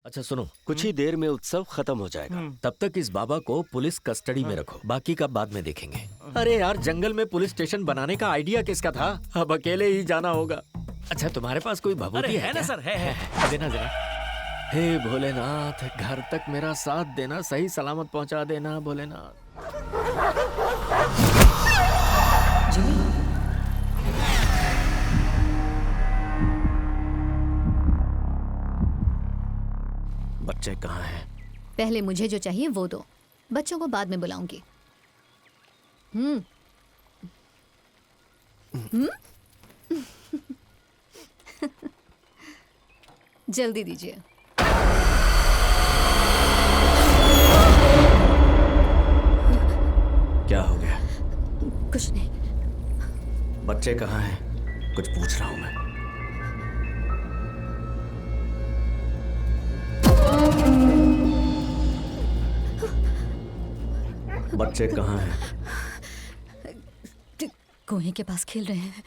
अच्छा सुनो, कुछ ही देर में उत्सव खत्म हो जाएगा। तब तक इस बाबा को पुलिस कस्टडी में रखो, बाकी का बाद में देखेंगे। अरे यार, जंगल में पुलिस स्टेशन बनाने का आइडिया किसका था? अब अकेले ही जाना होगा। अच्छा, तुम्हारे पास कोई भभूति है ना क्या? सर, है देना जरा। हे भोलेनाथ, घर तक मेरा साथ देना, सही सलामत पहुंचा देना भोलेनाथ। बच्चे कहाँ हैं? पहले मुझे जो चाहिए वो दो, बच्चों को बाद में बुलाऊंगी। जल्दी दीजिए। क्या हो गया? कुछ नहीं। बच्चे कहाँ हैं? कुछ पूछ रहा हूँ मैं। बच्चे कहाँ हैं? कुएं के पास खेल रहे हैं।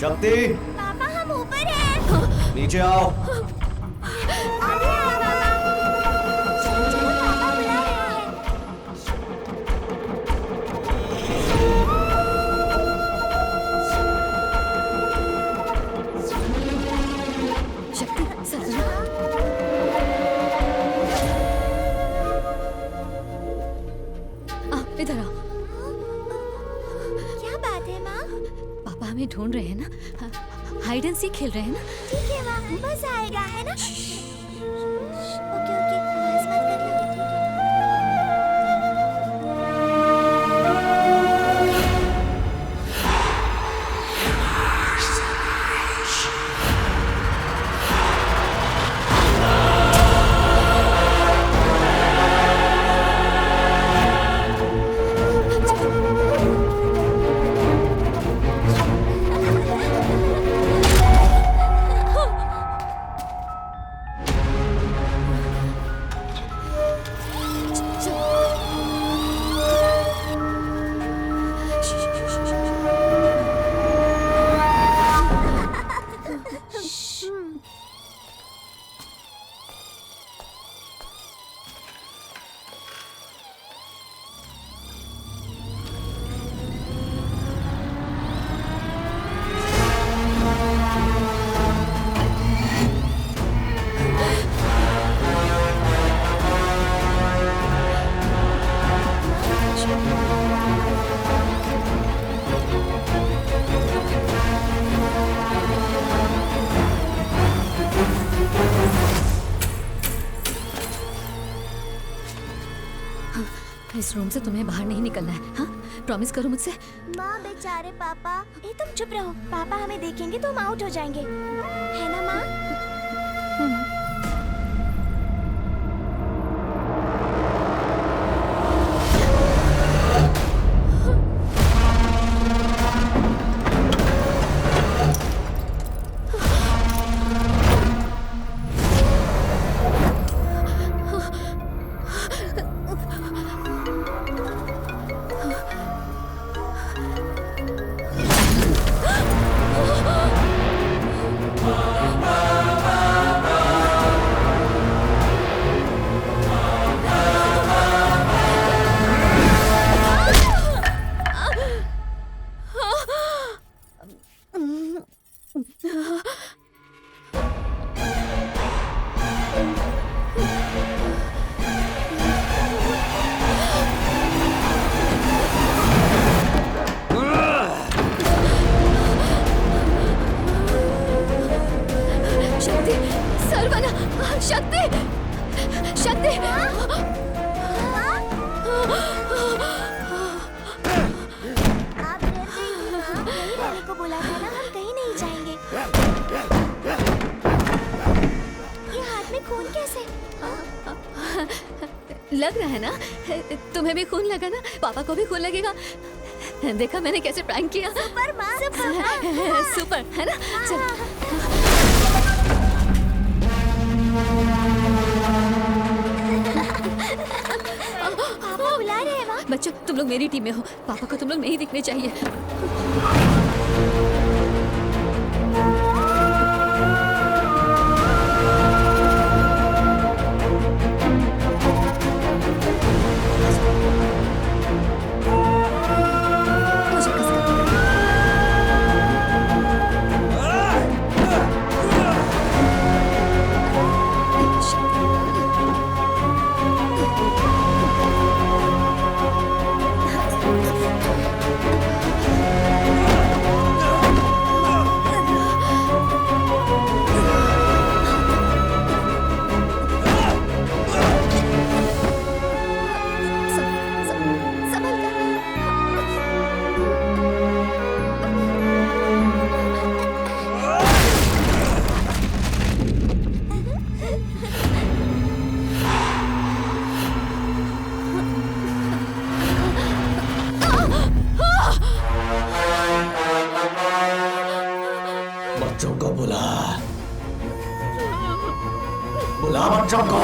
शक्ति, पापा हम ऊपर हैं। नीचे आओ। चलो पापा बुला रहे हैं। शक्ति, सर। इधर आओ। क्या बात है माँ? पापा हमें ढूंढ रहे हैं ना, हाइड एंड सीक खेल रहे हैं ना। ठीक है माँ, मजा आएगा है ना? ओके ओके, आवाज मत करना। ठीक है। इस रूम से तुम्हें बाहर नहीं निकलना है, हाँ? प्रॉमिस करो मुझसे। माँ बेचारे पापा। ये तुम चुप रहो, पापा हमें देखेंगे तो हम आउट हो जाएंगे, है ना माँ? शक्ति, सर्वना, शक्ति, शक्ति। आप डर गई थी माँ, यही रहने को बोला था ना, हम कहीं नहीं जाएंगे। ये हाथ में खून कैसे? लग रहा है ना? तुम्हें भी खून लगा ना? पापा को भी खून लगेगा। देखा मैंने कैसे प्रैंक किया? सुपर माँ, सुपर है ना? चल पापा बुला रहे हैं माँ। बच्चों, तुम लोग मेरी टीम में हो, पापा को तुम लोग नहीं दिखने चाहिए। मुझे कसम। संभल बच्चों को बुला बच्चों को।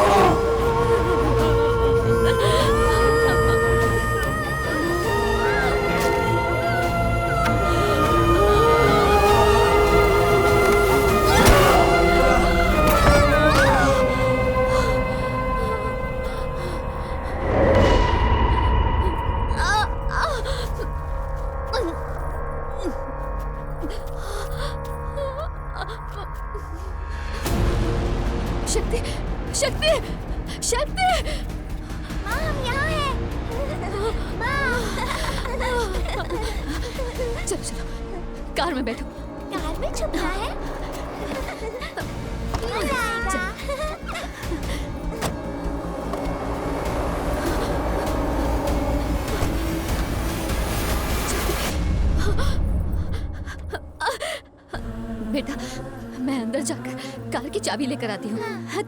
शक्ति, शक्ति, शक्ति! माँ हम यहाँ हैं। माँ। चलो चलो, कार में बैठो। कार में छुपना है? मजा आएगा। बेटा, मैं अंदर जाकर कार की चाबी लेकर आती हूँ।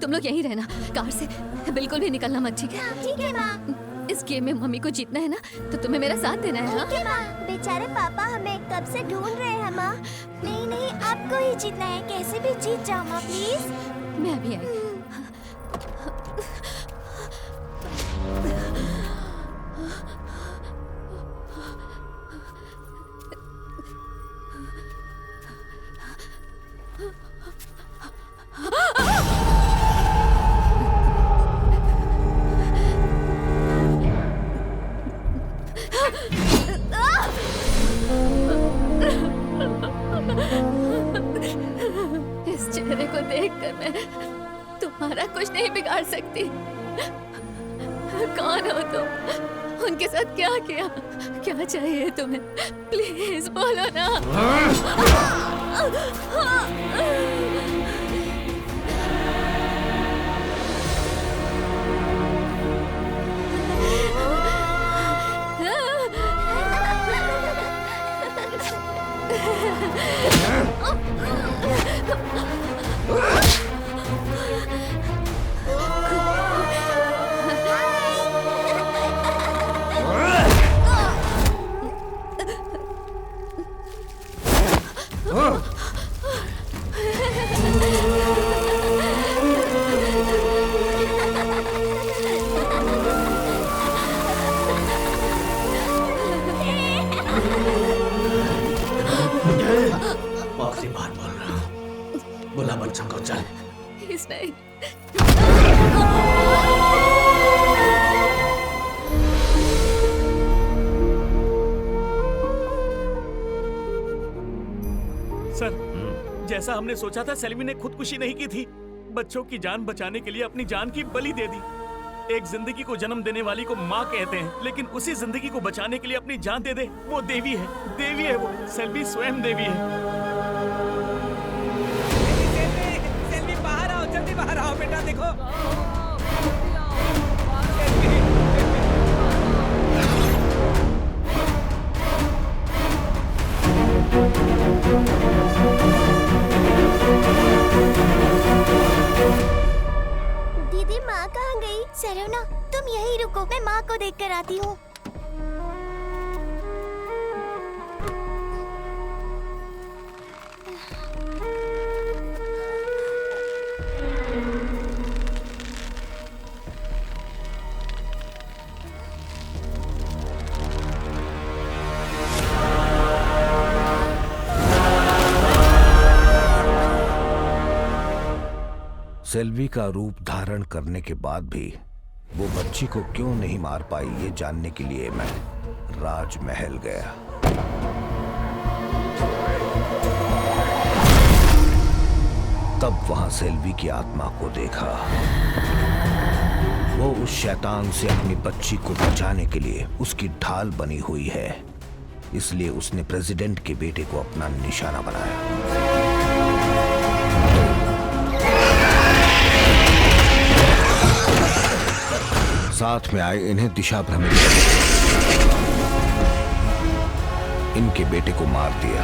तुम लोग यहीं रहना, कार से बिल्कुल भी निकलना मत, ठीक है? ठीक है माँ। इस गेम में मम्मी को जीतना है ना, तो तुम्हें मेरा साथ देना है। हाँ? ठीक है माँ। बेचारे पापा हमें कब से ढूंढ रहे हैं माँ। नहीं नहीं, आपको ही जीतना है, कैसे भी जीत जाओ माँ प्लीज। मैं अभी आई। इस चेहरे को देखकर मैं तुम्हारा कुछ नहीं बिगाड़ सकती। कौन हो तुम? उनके साथ क्या किया? क्या चाहिए तुम्हें? प्लीज बोलो ना। आखिरी बार बोल रहा हूँ, बुला बच्चों को, चल। प्लीज नहीं। सर, जैसा हमने सोचा था, सेल्वी ने खुदकुशी नहीं की थी। बच्चों की जान बचाने के लिए अपनी जान की बलि दे दी। एक जिंदगी को जन्म देने वाली को माँ कहते हैं, लेकिन उसी जिंदगी को बचाने के लिए अपनी जान दे दे, वो देवी है। देवी है वो, सेल्वी स्वयं देवी है। सेल्वी बाहर आओ, जल्दी बाहर आओ बेटा, देखो। दीदी माँ कहाँ गई? सरोना तुम यहीं रुको, मैं माँ को देख कर आती हूँ। सेल्वी का रूप धारण करने के बाद भी वो बच्ची को क्यों नहीं मार पाई, ये जानने के लिए मैं राजमहल गया। तब वहां सेल्वी की आत्मा को देखा। वो उस शैतान से अपनी बच्ची को बचाने के लिए उसकी ढाल बनी हुई है, इसलिए उसने प्रेसिडेंट के बेटे को अपना निशाना बनाया। साथ में आए इन्हें दिशा भ्रमित कर इनके बेटे को मार दिया।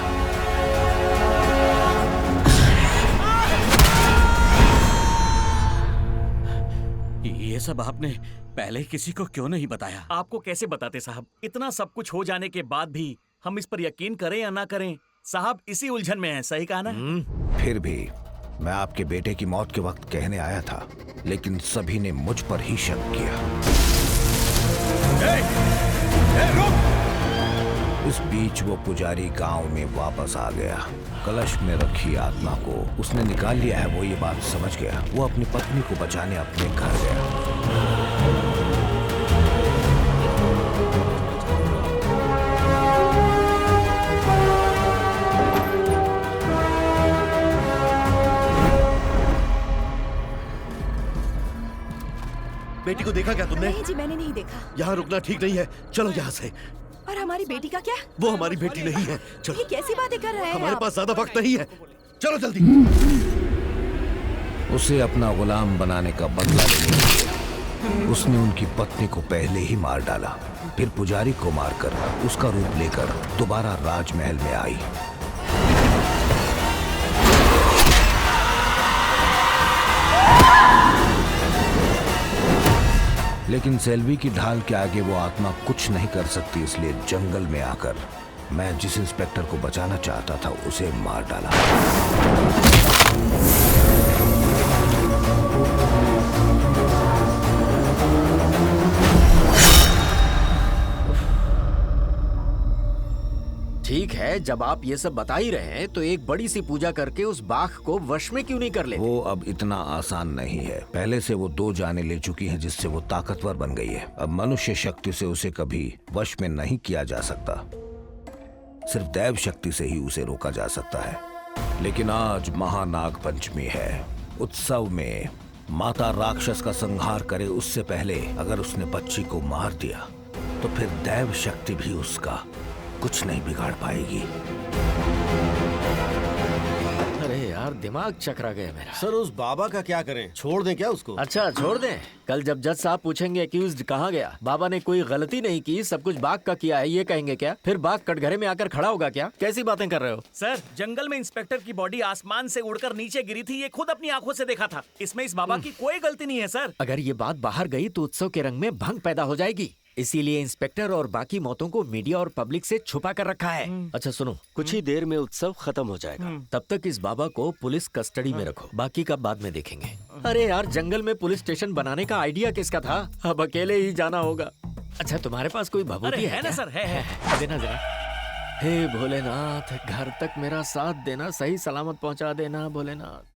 ये सब आपने पहले किसी को क्यों नहीं बताया? आपको कैसे बताते साहब? इतना सब कुछ हो जाने के बाद भी हम इस पर यकीन करें या ना करें, साहब इसी उलझन में है। सही कहा ना? फिर भी मैं आपके बेटे की मौत के वक्त कहने आया था, लेकिन सभी ने मुझ पर ही शक किया। इस बीच वो पुजारी गांव में वापस आ गया। कलश में रखी आत्मा को उसने निकाल लिया है, वो ये बात समझ गया। वो अपनी पत्नी को बचाने अपने घर गया। बेटी को देखा क्या तुमने? नहीं जी, मैंने नहीं देखा। यहाँ रुकना ठीक नहीं है, चलो यहाँ से। और हमारी बेटी का क्या? वो हमारी बेटी नहीं है, चलो। ये कैसी बातें कर रहे हैं हमारे आप? पास ज्यादा वक्त नहीं है, चलो जल्दी। उसे अपना गुलाम बनाने का बदला लेने के लिए उसने उनकी पत्नी को पहले ही मार डाला, फिर पुजारी को मारकर उसका रूप लेकर दोबारा राजमहल में आई। लेकिन सेल्वी की ढाल के आगे वो आत्मा कुछ नहीं कर सकती, इसलिए जंगल में आकर मैं जिस इंस्पेक्टर को बचाना चाहता था उसे मार डाला। ठीक है, जब आप ये सब बता ही रहे हैं तो एक बड़ी सी पूजा करके उस बाघ को वश में क्यों नहीं कर लेते? वो अब इतना आसान नहीं है। पहले से वो 2 जानें ले चुकी हैं, जिससे वो ताकतवर बन गई है। अब मनुष्य शक्ति से उसे कभी वश में नहीं किया जा सकता, सिर्फ दैव शक्ति से ही उसे रोका जा सकता है। लेकिन आज महानाग पंचमी है। उत्सव में माता राक्षस का संहार करे उससे पहले अगर उसने बच्ची को मार दिया तो फिर दैव शक्ति भी उसका कुछ नहीं बिगाड़ पाएगी। अरे यार, दिमाग चकरा गया मेरा। सर, उस बाबा का क्या करें? छोड़ दें क्या उसको? अच्छा, छोड़ दें। कल जब जज साहब पूछेंगे एक्यूज्ड कहाँ गया, बाबा ने कोई गलती नहीं की, सब कुछ बाघ का किया है, ये कहेंगे क्या? फिर बाघ कटघरे में आकर खड़ा होगा क्या? कैसी बातें कर रहे हो? सर, जंगल में इंस्पेक्टर की बॉडी आसमान से उड़कर नीचे गिरी थी, ये खुद अपनी आंखों से देखा था। इसमें इस बाबा की कोई गलती नहीं है सर। अगर ये बात बाहर गई तो उत्सव के रंग में भंग पैदा हो जाएगी, इसीलिए इंस्पेक्टर और बाकी मौतों को मीडिया और पब्लिक से छुपा कर रखा है। अच्छा सुनो, कुछ ही देर में उत्सव खत्म हो जाएगा, तब तक इस बाबा को पुलिस कस्टडी में रखो, बाकी का बाद में देखेंगे। अरे यार, जंगल में पुलिस स्टेशन बनाने का आइडिया किसका था? अब अकेले ही जाना होगा। अच्छा, तुम्हारे पास कोई भभूति है ना क्या? सर? है। देना जरा। हे भोलेनाथ, घर तक मेरा साथ देना, सही सलामत पहुंचा देना भोलेनाथ।